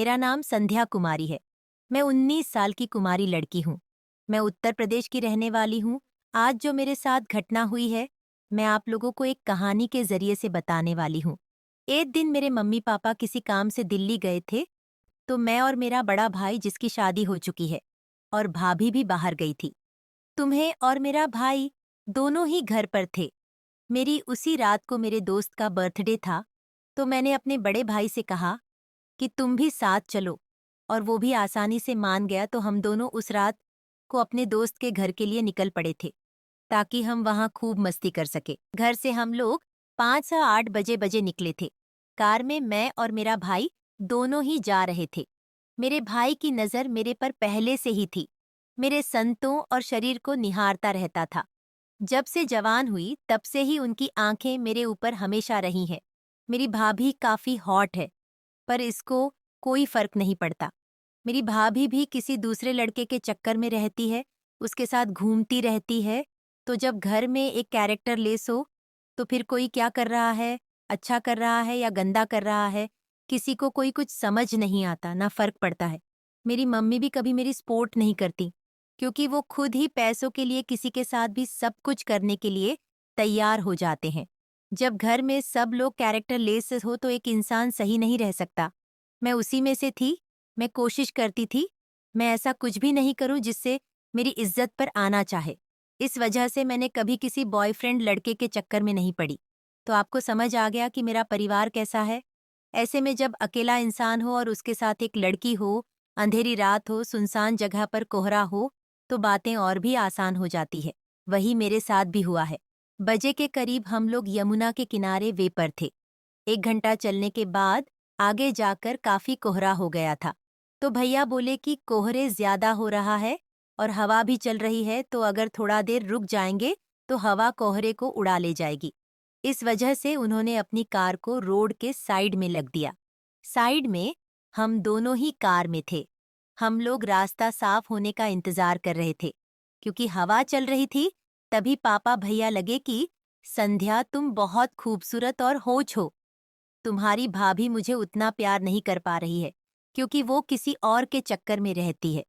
मेरा नाम संध्या कुमारी है। मैं 19 साल की कुमारी लड़की हूँ। मैं उत्तर प्रदेश की रहने वाली हूँ। आज जो मेरे साथ घटना हुई है, मैं आप लोगों को एक कहानी के जरिए से बताने वाली हूँ। एक दिन मेरे मम्मी पापा किसी काम से दिल्ली गए थे, तो मैं और मेरा बड़ा भाई जिसकी शादी हो चुकी है और भाभी भी बाहर गई थी। तुम्हें और मेरा भाई दोनों ही घर पर थे। मेरी उसी रात को मेरे दोस्त का बर्थडे था, तो मैंने अपने बड़े भाई से कहा कि तुम भी साथ चलो, और वो भी आसानी से मान गया। तो हम दोनों उस रात को अपने दोस्त के घर के लिए निकल पड़े थे ताकि हम वहां खूब मस्ती कर सके। घर से हम लोग 5 से 8 बजे निकले थे। कार में मैं और मेरा भाई दोनों ही जा रहे थे। मेरे भाई की नज़र मेरे पर पहले से ही थी। मेरे संतों और शरीर को निहारता रहता था। जब से जवान हुई तब से ही उनकी आंखें मेरे ऊपर हमेशा रही हैं। मेरी भाभी काफी हॉट है, पर इसको कोई फर्क नहीं पड़ता। मेरी भाभी भी किसी दूसरे लड़के के चक्कर में रहती है, उसके साथ घूमती रहती है। तो जब घर में एक कैरेक्टर लेस हो, तो फिर कोई क्या कर रहा है, अच्छा कर रहा है या गंदा कर रहा है, किसी को कोई कुछ समझ नहीं आता, ना फर्क पड़ता है। मेरी मम्मी भी कभी मेरी सपोर्ट नहीं करती, क्योंकि वो खुद ही पैसों के लिए किसी के साथ भी सब कुछ करने के लिए तैयार हो जाते हैं। जब घर में सब लोग कैरेक्टर लेस हो तो एक इंसान सही नहीं रह सकता। मैं उसी में से थी। मैं कोशिश करती थी मैं ऐसा कुछ भी नहीं करूं जिससे मेरी इज्जत पर आना चाहे। इस वजह से मैंने कभी किसी बॉयफ्रेंड लड़के के चक्कर में नहीं पड़ी। तो आपको समझ आ गया कि मेरा परिवार कैसा है। ऐसे में जब अकेला इंसान हो और उसके साथ एक लड़की हो, अंधेरी रात हो, सुनसान जगह पर कोहरा हो, तो बातें और भी आसान हो जाती है। वही मेरे साथ भी हुआ है। बजे के करीब हम लोग यमुना के किनारे वे पर थे। 1 घंटा चलने के बाद आगे जाकर काफी कोहरा हो गया था। तो भैया बोले कि कोहरे ज्यादा हो रहा है और हवा भी चल रही है, तो अगर थोड़ा देर रुक जाएंगे तो हवा कोहरे को उड़ा ले जाएगी। इस वजह से उन्होंने अपनी कार को रोड के साइड में लग दिया। साइड में हम दोनों ही कार में थे। हम लोग रास्ता साफ होने का इंतजार कर रहे थे। क्योंकि हवा चल रही थी, तभी पापा भैया लगे कि संध्या तुम बहुत खूबसूरत और होच हो। तुम्हारी भाभी मुझे उतना प्यार नहीं कर पा रही है, क्योंकि वो किसी और के चक्कर में रहती है।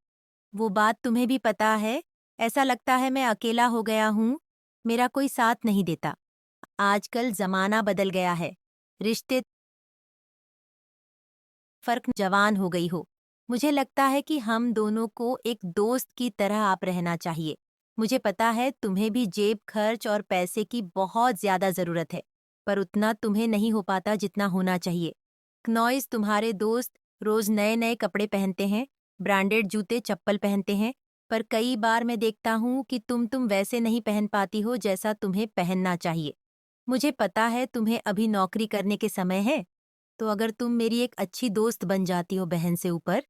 वो बात तुम्हें भी पता है। ऐसा लगता है मैं अकेला हो गया हूँ, मेरा कोई साथ नहीं देता। आजकल जमाना बदल गया है, रिश्ते फर्क। जवान हो गई हो, मुझे लगता है कि हम दोनों को एक दोस्त की तरह आप रहना चाहिए। मुझे पता है तुम्हें भी जेब खर्च और पैसे की बहुत ज्यादा जरूरत है, पर उतना तुम्हें नहीं हो पाता जितना होना चाहिए। नॉइस तुम्हारे दोस्त रोज नए नए कपड़े पहनते हैं, ब्रांडेड जूते चप्पल पहनते हैं, पर कई बार मैं देखता हूँ कि तुम वैसे नहीं पहन पाती हो जैसा तुम्हें पहनना चाहिए। मुझे पता है तुम्हें अभी नौकरी करने के समय है, तो अगर तुम मेरी एक अच्छी दोस्त बन जाती हो बहन से ऊपर,